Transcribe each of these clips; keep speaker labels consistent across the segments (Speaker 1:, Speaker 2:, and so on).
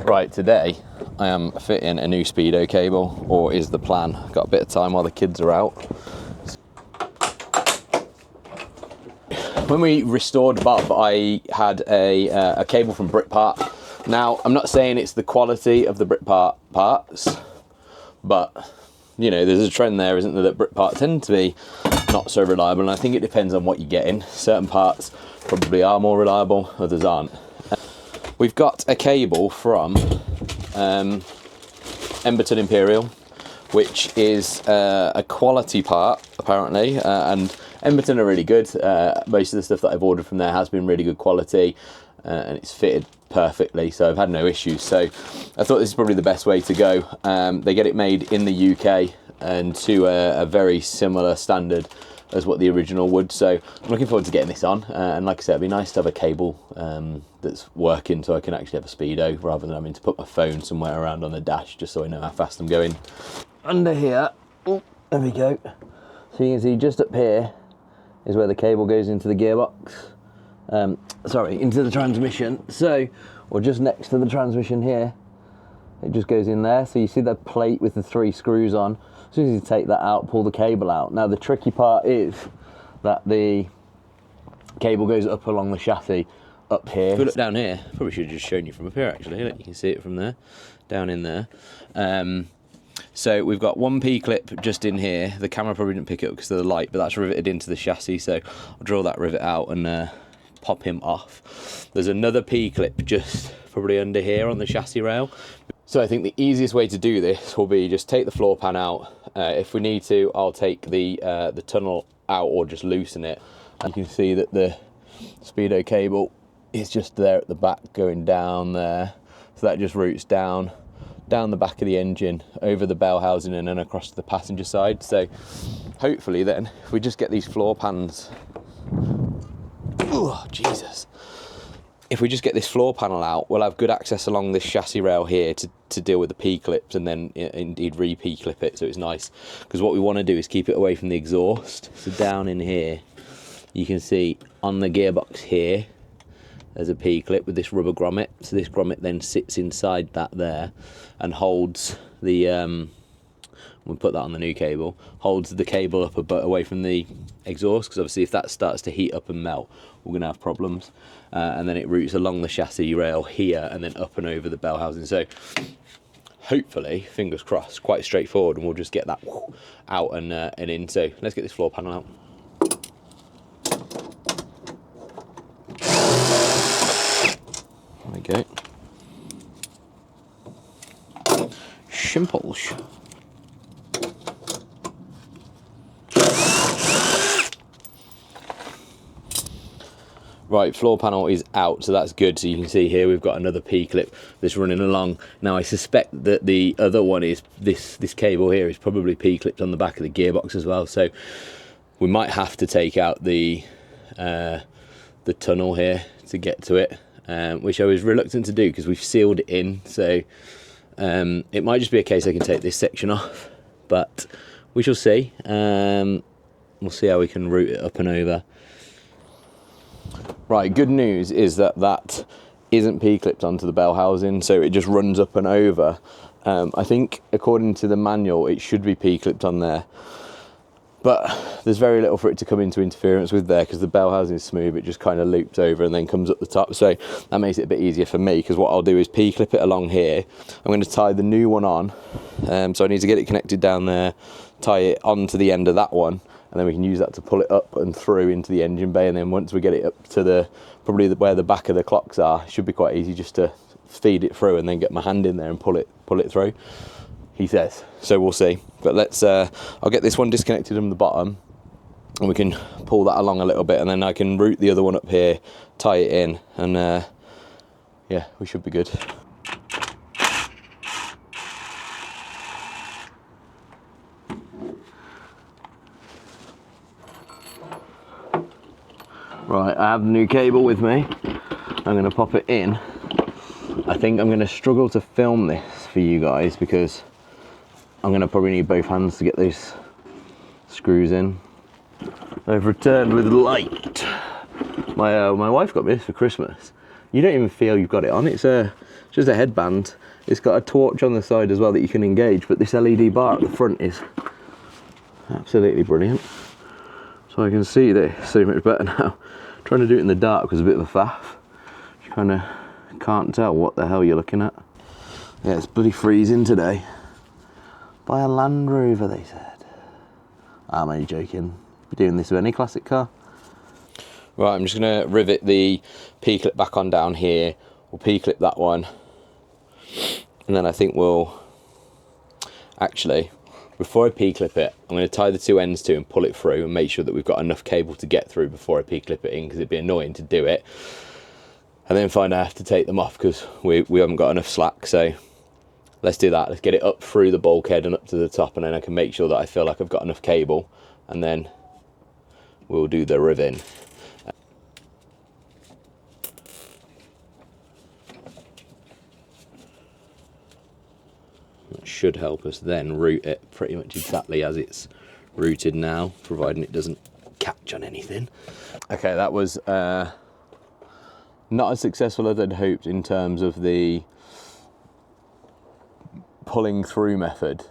Speaker 1: Right, today I am fitting a new speedo cable, or is the plan. Got a bit of time while the kids are out. When we restored Bob, I had a cable from Britpart. Now, I'm not saying it's the quality of the Britpart parts, but you know, there's a trend there, isn't there, that Britpart tend to be not so reliable, and I think it depends on what you're getting. Certain parts probably are more reliable, others aren't. We've got a cable from Emberton Imperial, which is a quality part apparently, and Emberton are really good. Most of the stuff that I've ordered from there has been really good quality, and it's fitted perfectly, so I've had no issues. So I thought this is probably the best way to go. They get it made in the UK and to a very similar standard as what the original would, so I'm looking forward to getting this on. And like I said, it'd be nice to have a cable that's working so I can actually have a speedo rather than having to put my phone somewhere around on the dash just so I know how fast I'm going. Under here, oh, there we go. So you can see just up here is where the cable goes into the gearbox. Sorry, into the transmission. So, or just next to the transmission here, it just goes in there. So you see that plate with the 3 screws on. As soon as you take that out, pull the cable out. Now the tricky part is that the cable goes up along the chassis up here. If we look down here, probably should have just shown you from up here actually. Look, you can see it from there, down in there. So we've got one P-clip just in here. The camera probably didn't pick it up because of the light, but that's riveted into the chassis. So I'll draw that rivet out and pop him off. There's another P-clip just probably under here on the chassis rail. So I think the easiest way to do this will be just take the floor pan out. If we need to, I'll take the tunnel out or just loosen it. And you can see that the speedo cable is just there at the back going down there. So that just routes down the back of the engine, over the bell housing and then across to the passenger side. So hopefully then, if we just get these floor pans, oh Jesus. If we just get this floor panel out, we'll have good access along this chassis rail here to deal with the P-clips and then indeed re-P-clip it, so it's nice. Because what we want to do is keep it away from the exhaust. So down in here, you can see on the gearbox here, there's a P-clip with this rubber grommet. So this grommet then sits inside that there and holds the, we'll put that on the new cable, holds the cable up a bit away from the exhaust, because obviously if that starts to heat up and melt, we're going to have problems. And then it routes along the chassis rail here and then up and over the bell housing. So hopefully, fingers crossed, quite straightforward, and we'll just get that out and in. So let's get this floor panel out. There we go. Simple. Right, floor panel is out, so that's good. So you can see here we've got another P-clip that's running along. Now I suspect that the other one is, this cable here is probably P-clipped on the back of the gearbox as well. So we might have to take out the tunnel here to get to it, which I was reluctant to do because we've sealed it in. So it might just be a case I can take this section off, but we shall see. We'll see how we can route it up and over. Right, good news is that isn't P-clipped onto the bell housing, so it just runs up and over. I think according to the manual it should be P-clipped on there, but there's very little for it to come into interference with there because the bell housing is smooth. It just kind of loops over and then comes up the top, so that makes it a bit easier for me, because what I'll do is P-clip it along here. I'm going to tie the new one on, so I need to get it connected down there, tie it onto the end of that one, and then we can use that to pull it up and through into the engine bay. And then once we get it up to where the back of the clocks are, it should be quite easy just to feed it through and then get my hand in there and pull it through, he says. So we'll see. But let's I'll get this one disconnected from the bottom and we can pull that along a little bit, and then I can route the other one up here, tie it in, and yeah, we should be good. Right, I have the new cable with me. I'm going to pop it in. I think I'm going to struggle to film this for you guys because I'm going to probably need both hands to get those screws in. I've returned with light. My wife got me this for Christmas. you don't even feel you've got it on. It's just a headband. It's got a torch on the side as well that you can engage, but this LED bar at the front is absolutely brilliant. So I can see this so much better now. Trying to do it in the dark was a bit of a faff. You kind of can't tell what the hell you're looking at. Yeah, it's bloody freezing today. By a Land Rover, they said. I'm only joking. Be doing this with any classic car. Right, I'm just going to rivet the P-clip back on down here. We'll P-clip that one. And then I think we'll... Actually, before I P-clip it, I'm going to tie the two ends to and pull it through and make sure that we've got enough cable to get through before I P-clip it in, because it'd be annoying to do it. And then find I have to take them off because we haven't got enough slack. So let's do that. Let's get it up through the bulkhead and up to the top, and then I can make sure that I feel like I've got enough cable, and then we'll do the rivet. That should help us then route it pretty much exactly as it's routed now, providing it doesn't catch on anything. Okay, that was not as successful as I'd hoped in terms of the pulling through method.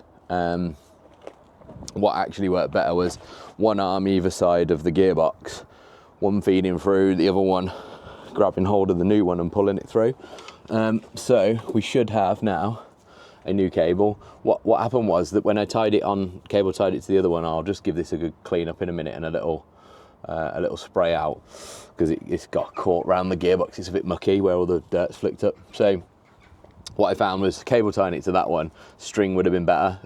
Speaker 1: What actually worked better was one arm either side of the gearbox, one feeding through, the other one grabbing hold of the new one and pulling it through. So we should have now a new cable. What happened was that when I tied it on, tied it to the other one, I'll just give this a good clean up in a minute and a little spray out, because it's got caught around the gearbox. It's a bit mucky where all the dirt's flicked up. So what I found was cable tying it to that one, string would have been better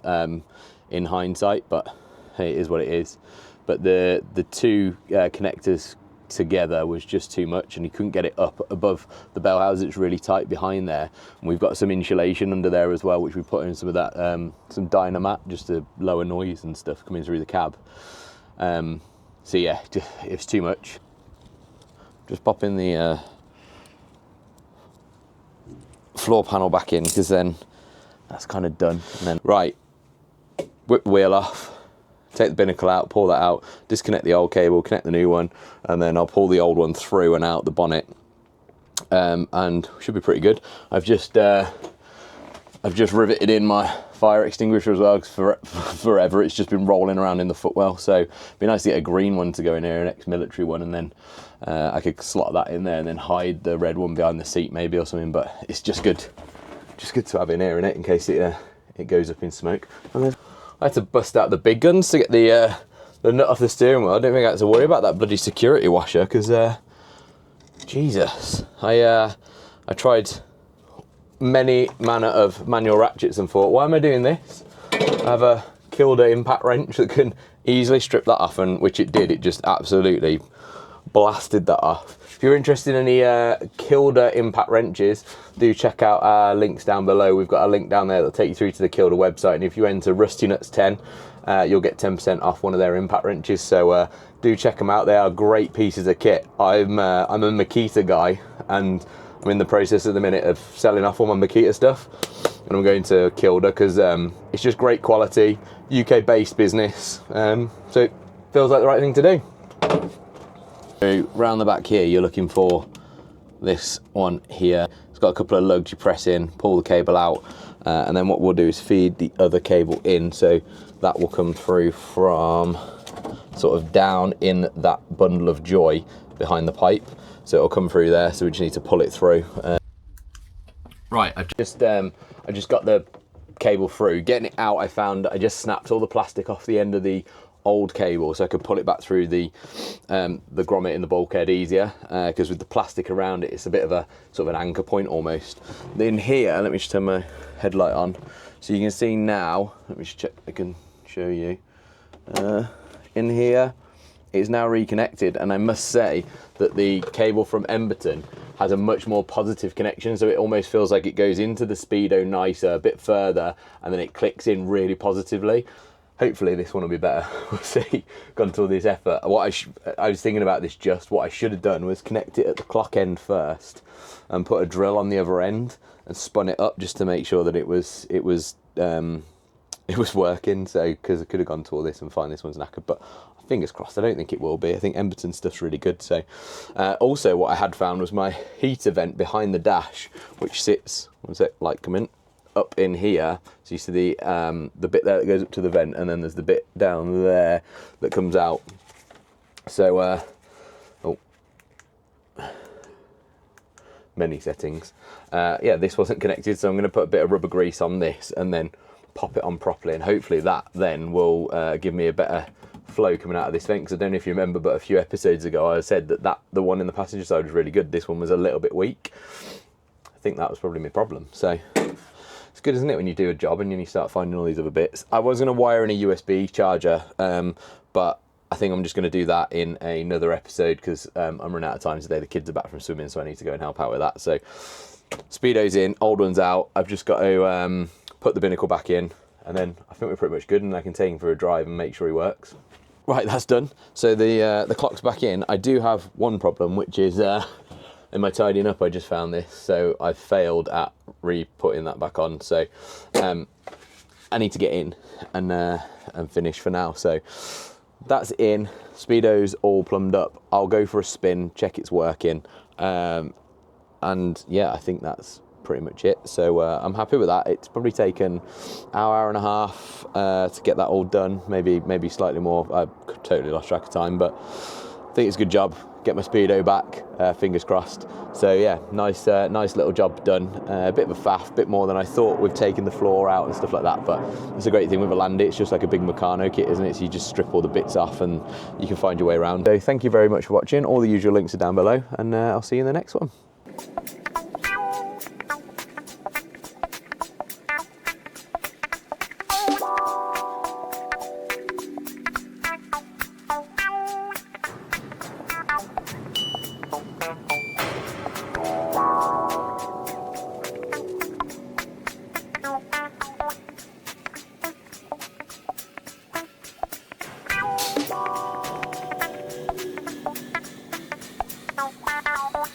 Speaker 1: in hindsight, but hey, it is what it is. But the two connectors together was just too much, and you couldn't get it up above the bell house. It's really tight behind there, and we've got some insulation under there as well, which we put in some of that some Dynamat just to lower noise and stuff coming through the cab. So yeah, it's too much. Just pop in the floor panel back in, because then that's kind of done. And then right, whip the wheel off, take the binnacle out, pull that out, disconnect the old cable, connect the new one, and then I'll pull the old one through and out the bonnet, and should be pretty good. I've just riveted in my fire extinguisher as well, because forever it's just been rolling around in the footwell. So it'd be nice to get a green one to go in here, an ex-military one, and then I could slot that in there and then hide the red one behind the seat maybe or something. But it's just good to have in here, in case it goes up in smoke. And then I had to bust out the big guns to get the nut off the steering wheel. I don't think I had to worry about that bloody security washer, because Jesus, I tried many manner of manual ratchets and thought, why am I doing this? I have a Kilda impact wrench that can easily strip that off, and which it did. It just absolutely blasted that off. If you're interested in any Kilda impact wrenches, do check out our links down below. We've got a link down there that'll take you through to the Kilda website, and if you enter RustyNuts10, you'll get 10% off one of their impact wrenches. So do check them out. They are great pieces of kit. I'm a Makita guy, and I'm in the process at the minute of selling off all my Makita stuff, and I'm going to Kilda because it's just great quality, UK-based business, so it feels like the right thing to do. So round the back here, you're looking for this one here. It's got a couple of lugs you press in, pull the cable out, and then what we'll do is feed the other cable in, so that will come through from sort of down in that bundle of joy behind the pipe. So it'll come through there, so we just need to pull it through. Right, I just got the cable through. Getting it out, I found I just snapped all the plastic off the end of the old cable, so I could pull it back through the grommet in the bulkhead easier, because with the plastic around it, it's a bit of a sort of an anchor point almost. In here, let me just turn my headlight on, so you can see now, let me just check, I can show you. In here, it's now reconnected, and I must say that the cable from Emberton has a much more positive connection, so it almost feels like it goes into the speedo nicer, a bit further, and then it clicks in really positively. Hopefully this one will be better. We'll see. Gone to all this effort. I was thinking about this just. What I should have done was connect it at the clock end first, and put a drill on the other end and spun it up just to make sure that it was it was working. So because I could have gone to all this and find this one's knackered, but fingers crossed. I don't think it will be. I think Emberton stuff's really good. So also what I had found was my heater vent behind the dash, which sits, what's it like, come in, up in here. So you see the bit there that goes up to the vent, and then there's the bit down there that comes out. So many settings. Yeah, this wasn't connected, so I'm going to put a bit of rubber grease on this and then pop it on properly, and hopefully that then will give me a better flow coming out of this vent. Because I don't know if you remember, but a few episodes ago I said that the one in the passenger side was really good. This one was a little bit weak. I think that was probably my problem. So it's good, isn't it, when you do a job and then you start finding all these other bits. I was going to wire in a USB charger, but I think I'm just going to do that in another episode, because I'm running out of time today. The kids are back from swimming, so I need to go and help out with that. So Speedo's in, old one's out. I've just got to put the binnacle back in, and then I think we're pretty much good, and I can take him for a drive and make sure he works. Right, that's done. So the clock's back in. I do have one problem, which is in my tidying up, I just found this. So I failed at re-putting that back on. So I need to get in and finish for now. So that's in. Speedo's all plumbed up. I'll go for a spin, check it's working. And yeah, I think that's pretty much it. So I'm happy with that. It's probably taken hour and a half to get that all done. Maybe slightly more. I totally lost track of time, but I think it's a good job. Get my Speedo back, fingers crossed. So yeah, nice little job done. A bit of a faff, bit more than I thought with taking the floor out and stuff like that, but it's a great thing with a Land. It's just like a big Meccano kit, isn't it? So you just strip all the bits off and you can find your way around. So thank you very much for watching. All the usual links are down below, and I'll see you in the next one.
Speaker 2: Wow.